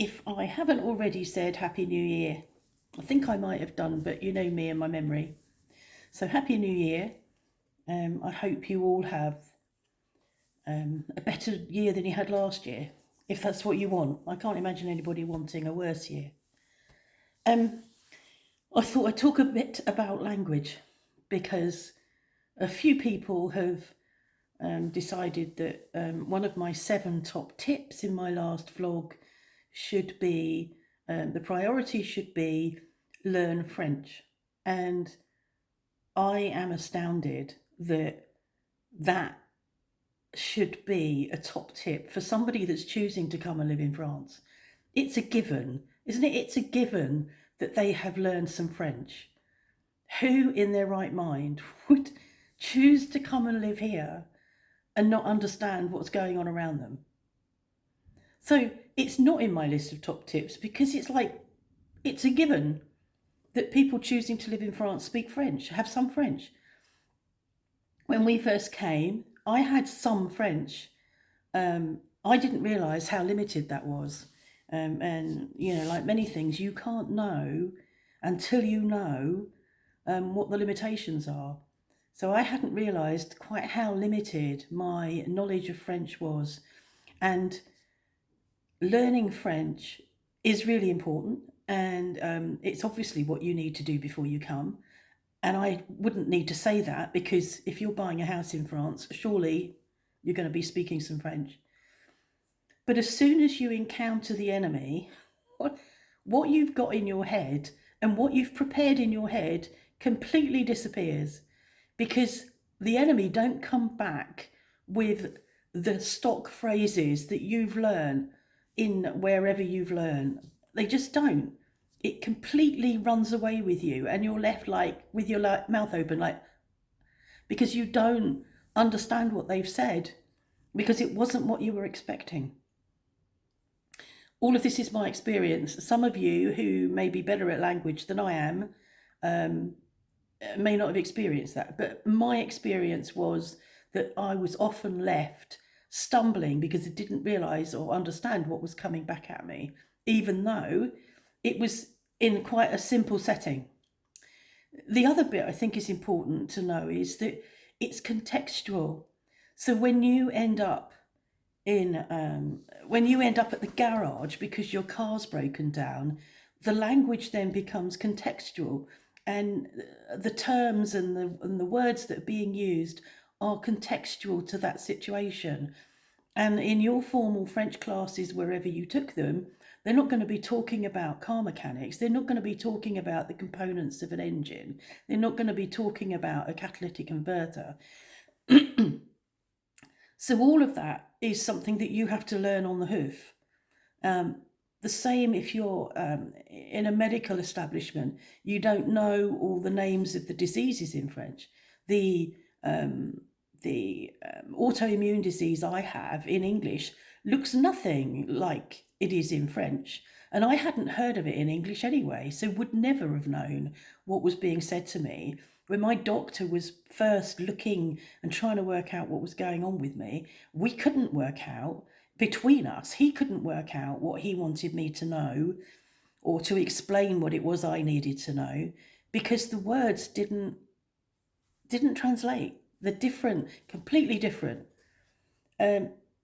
if I haven't already said Happy New Year. I think I might have done, but you know me and my memory. So Happy New Year. I hope you all have a better year than you had last year, if that's what you want. I can't imagine anybody wanting a worse year. Um, I thought I'd talk a bit about language because a few people have decided that one of my 7 top tips in my last vlog should be the priority should be learn French. And I am astounded that that should be a top tip for somebody that's choosing to come and live in France. It's a given, isn't it? It's a given that they have learned some French. Who in their right mind would choose to come and live here and not understand what's going on around them? So it's not in my list of top tips because it's a given that people choosing to live in France speak French, have some French. When we first came, I had some French. I didn't realise how limited that was. And, you know, like many things, you can't know until you know what the limitations are. So I hadn't realised quite how limited my knowledge of French was. And learning French is really important. And it's obviously what you need to do before you come. And I wouldn't need to say that because if you're buying a house in France, surely you're going to be speaking some French. But as soon as you encounter the enemy, what you've got in your head and what you've prepared in your head completely disappears because the enemy don't come back with the stock phrases that you've learned in wherever you've learned. They just don't. It completely runs away with you and you're left like with your mouth open, like, because you don't understand what they've said because it wasn't what you were expecting. All of this is my experience. Some of you who may be better at language than I am may not have experienced that, but my experience was that I was often left stumbling because I didn't realise or understand what was coming back at me, even though it was in quite a simple setting. The other bit I think is important to know is that it's contextual. So when you end up at the garage because your car's broken down, the language then becomes contextual, and the terms and the words that are being used are contextual to that situation. And in your formal French classes, wherever you took them, they're not going to be talking about car mechanics. They're not going to be talking about the components of an engine. They're not going to be talking about a catalytic converter. So all of that is something that you have to learn on the hoof. The same if you're in a medical establishment, you don't know all the names of the diseases in French. The autoimmune disease I have in English looks nothing like it is in French. And I hadn't heard of it in English anyway, so would never have known what was being said to me. When my doctor was first looking and trying to work out what was going on with me, we couldn't work out between us. He couldn't work out what he wanted me to know or to explain what it was I needed to know because the words didn't translate. They're different, completely different.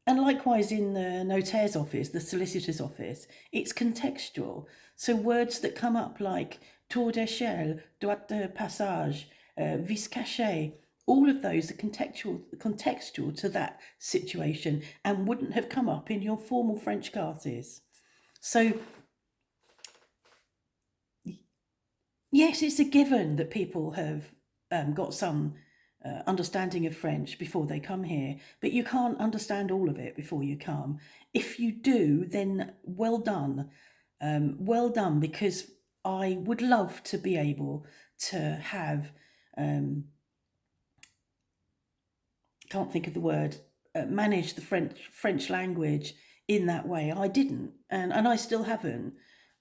And likewise in the notaire's office, the solicitor's office, it's contextual. So words that come up like tour d'échelle, droite de passage, vis caché, all of those are contextual to that situation and wouldn't have come up in your formal French classes. So yes, it's a given that people have got some understanding of French before they come here, but you can't understand all of it before you come. If you do, then well done. Well done, because I would love to be able to have, can't think of the word, manage the French language in that way. I didn't, and I still haven't.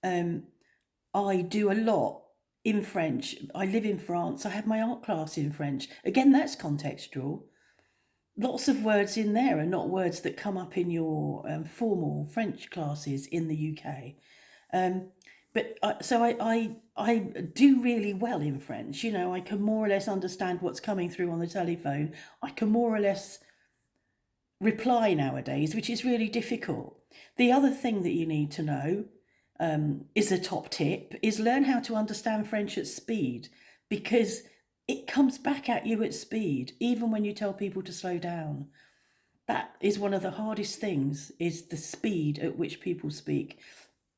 I do a lot in French. I live in France. I have my art class in French. Again, that's contextual. lots of words in there are not words that come up in your formal French classes in the UK. So I do really well in French. You know, I can more or less understand what's coming through on the telephone. I can more or less reply nowadays, which is really difficult. The other thing that you need to know is a top tip, is learn how to understand French at speed, because it comes back at you at speed, even when you tell people to slow down. That is one of the hardest things, is the speed at which people speak.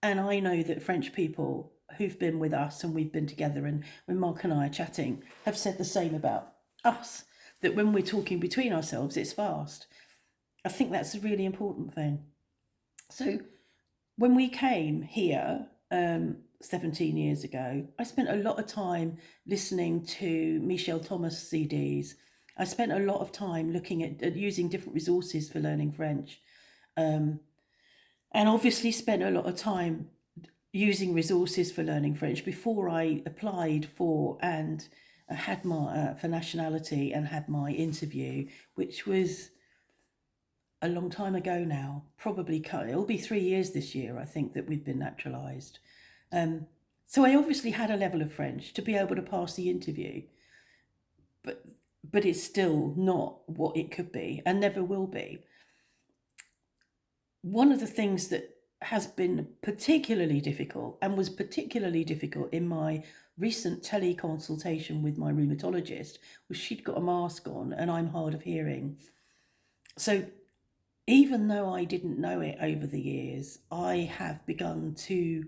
And I know that French people who've been with us and we've been together, and when Mark and I are chatting, have said the same about us, that when we're talking between ourselves, it's fast. I think that's a really important thing. So when we came here 17 years ago, I spent a lot of time listening to Michel Thomas CDs. I spent a lot of time looking at using different resources for learning French. And obviously spent a lot of time using resources for learning French before I applied for and had my for nationality and had my interview, which was a long time ago now. Probably it'll be 3 years this year, I think, that we've been naturalised. So I obviously had a level of French to be able to pass the interview, but it's still not what it could be and never will be. One of the things that has been particularly difficult, and was particularly difficult in my recent teleconsultation with my rheumatologist, was she'd got a mask on and I'm hard of hearing. So even though I didn't know it over the years, I have begun to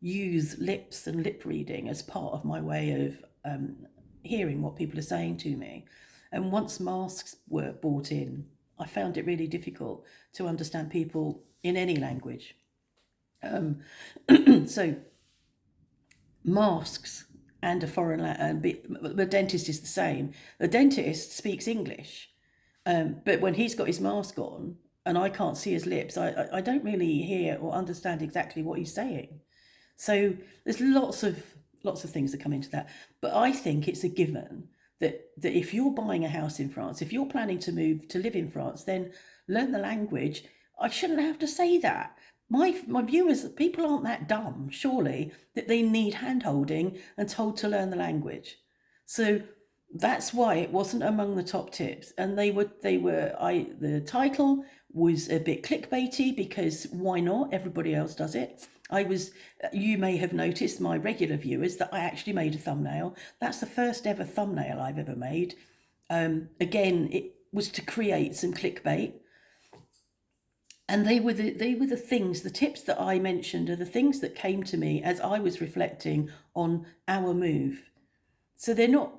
use lips and lip reading as part of my way of hearing what people are saying to me. And once masks were brought in, I found it really difficult to understand people in any language. So masks and a foreign language, the dentist is the same. The dentist speaks English, but when he's got his mask on and I can't see his lips, I don't really hear or understand exactly what he's saying. So there's lots of things that come into that. But I think it's a given that if you're buying a house in France, if you're planning to move to live in France, then learn the language. I shouldn't have to say that. My viewers, people aren't that dumb, surely, that they need hand holding and told to learn the language. So that's why it wasn't among the top tips. And the title was a bit clickbaity, because why not? Everybody else does it. You may have noticed, my regular viewers, that I actually made a thumbnail. That's the first ever thumbnail I've ever made. Again, it was to create some clickbait. And they were the things, the tips that I mentioned are the things that came to me as I was reflecting on our move. So they're not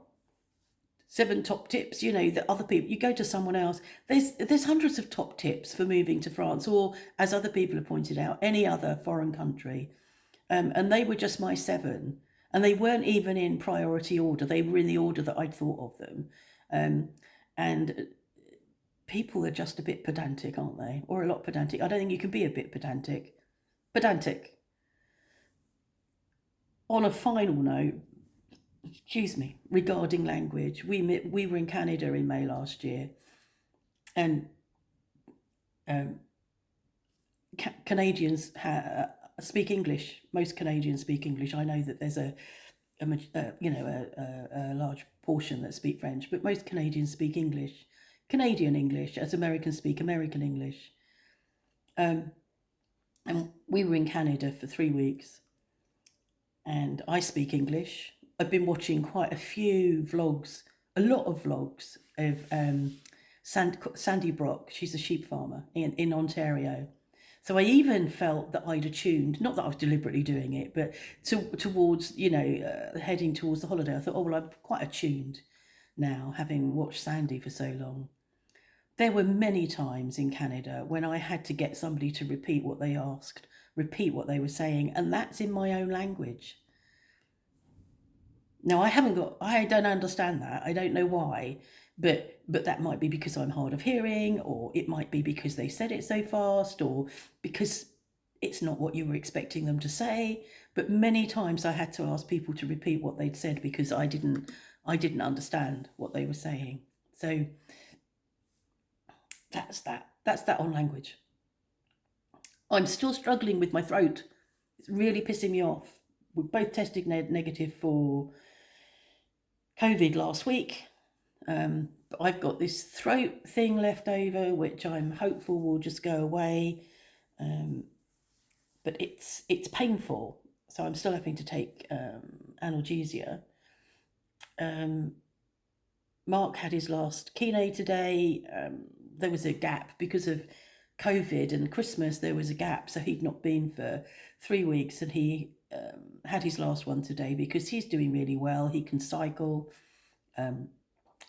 7 top tips, that other people, you go to someone else, there's hundreds of top tips for moving to France, or, as other people have pointed out, any other foreign country. And they were just my 7. And they weren't even in priority order. They were in the order that I'd thought of them. And people are just a bit pedantic, aren't they? Or a lot pedantic. I don't think you can be a bit pedantic. Pedantic. On a final note, regarding language, we were in Canada in May last year, and Canadians speak English. Most Canadians speak English. I know that there's a large portion that speak French, but most Canadians speak English. Canadian English, as Americans speak American English. And we were in Canada for 3 weeks, and I speak English. I've been watching quite a few vlogs, a lot of vlogs of Sandy Brock. She's a sheep farmer in Ontario. So I even felt that I'd attuned, not that I was deliberately doing it, but towards, heading towards the holiday. I thought, oh, well, I'm quite attuned now, having watched Sandy for so long. There were many times in Canada when I had to get somebody to repeat what they asked, repeat what they were saying, and that's in my own language. Now, I don't understand that. I don't know why, but that might be because I'm hard of hearing, or it might be because they said it so fast, or because it's not what you were expecting them to say. But many times I had to ask people to repeat what they'd said because I didn't understand what they were saying. So That's that on language. I'm still struggling with my throat. It's really pissing me off. We both tested negative for COVID last week. But I've got this throat thing left over, which I'm hopeful will just go away. But it's painful, so I'm still having to take analgesia. Mark had his last kine today. There was a gap because of COVID and Christmas. There was a gap, so he'd not been for 3 weeks, and he had his last one today because he's doing really well. He can cycle.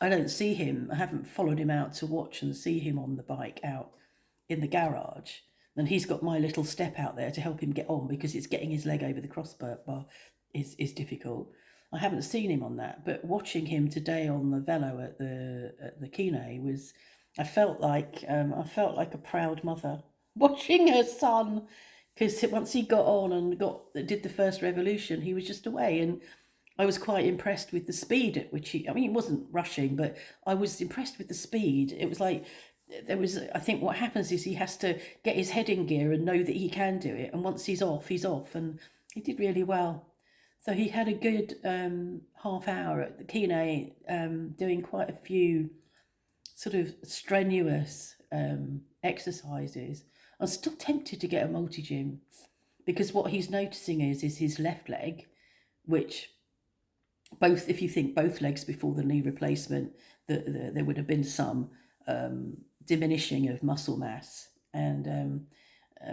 I don't see him. I haven't followed him out to watch and see him on the bike out in the garage. And he's got my little step out there to help him get on because it's getting his leg over the crossbar is difficult. I haven't seen him on that, but watching him today on the velo at the kine was, I felt like a proud mother watching her son, because once he got on and did the first revolution, he was just away, and I was quite impressed with the speed at which he wasn't rushing, but I was impressed with the speed. It was like I think what happens is he has to get his head in gear and know that he can do it. And once he's off, and he did really well. So he had a good half hour at the kine, doing quite a few sort of strenuous exercises. I'm still tempted to get a multi-gym because what he's noticing is his left leg, which if you think both legs before the knee replacement, there would have been some diminishing of muscle mass, and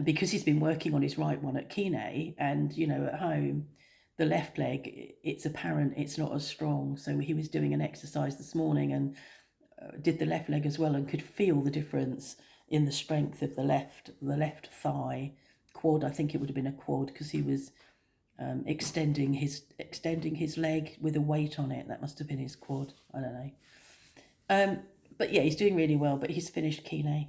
because he's been working on his right one at kine, and at home, the left leg, it's apparent it's not as strong. So he was doing an exercise this morning and did the left leg as well, and could feel the difference in the strength of the left thigh, quad. I think it would have been a quad because he was extending his leg with a weight on it. That must have been his quad. I don't know. But yeah, he's doing really well. But he's finished kine,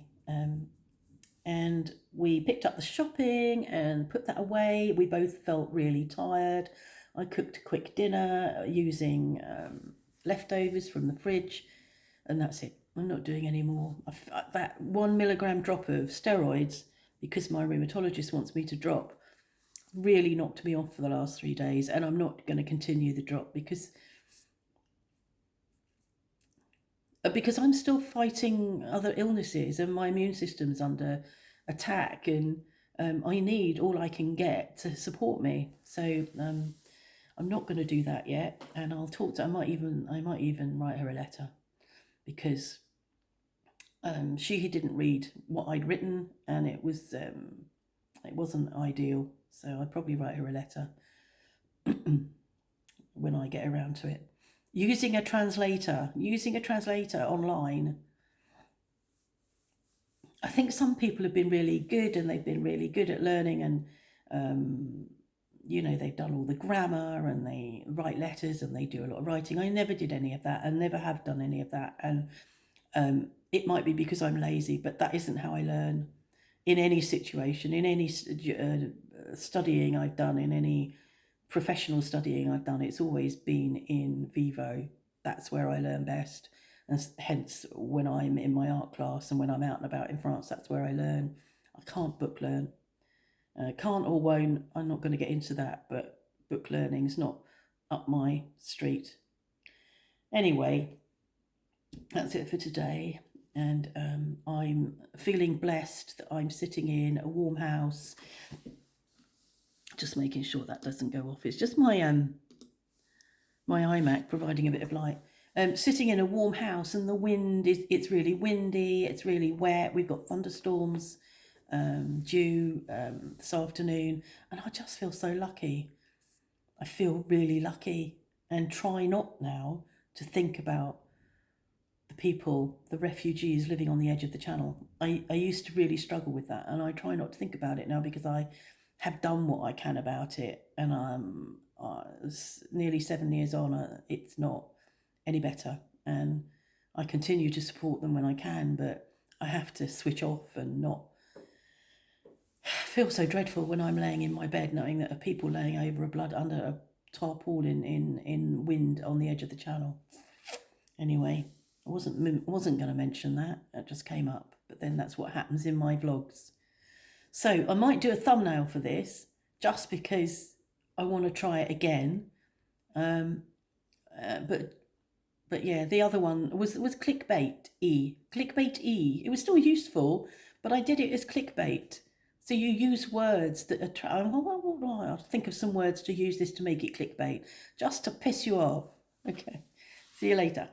and we picked up the shopping and put that away. We both felt really tired. I cooked a quick dinner using leftovers from the fridge, and that's it. I'm not doing any more. That 1 milligram drop of steroids, because my rheumatologist wants me to drop, really knocked me off for the last 3 days, and I'm not going to continue the drop because I'm still fighting other illnesses and my immune system's under attack, and I need all I can get to support me. So I'm not going to do that yet, and I'll talk to. I might even write her a letter, because she didn't read what I'd written, and it wasn't ideal. So I'd probably write her a letter when I get around to it. Using a translator online. I think some people have been really good, and they've been really good at learning, and they've done all the grammar, and they write letters, and they do a lot of writing. I never did any of that, and never have done any of that, and it might be because I'm lazy, but that isn't how I learn. In any situation, in any studying I've done, in any professional studying I've done, it's always been in vivo. That's where I learn best, and hence when I'm in my art class and when I'm out and about in France, that's where I learn. I can't book learn. Can't or won't. I'm not going to get into that, but book learning's not up my street. Anyway, that's it for today. And I'm feeling blessed that I'm sitting in a warm house. Just making sure that doesn't go off. It's just my my iMac providing a bit of light. Sitting in a warm house, and the wind it's really windy. It's really wet. We've got thunderstorms due this afternoon, and I just feel so lucky. I feel really lucky, and try not now to think about the people, the refugees living on the edge of the channel. I used to really struggle with that, and I try not to think about it now because I have done what I can about it, and I'm nearly 7 years on. It's not any better, and I continue to support them when I can, but I have to switch off and not feel so dreadful when I'm laying in my bed knowing that there are people laying over under a tarpaulin in wind on the edge of the channel. Anyway, I wasn't going to mention that. It just came up. but then that's what happens in my vlogs. So I might do a thumbnail for this just because I want to try it again. But yeah, the other one was clickbait E. Clickbait E. It was still useful, but I did it as clickbait. So you use words that attract. I'll think of some words to use this to make it clickbait, just to piss you off. Okay, see you later.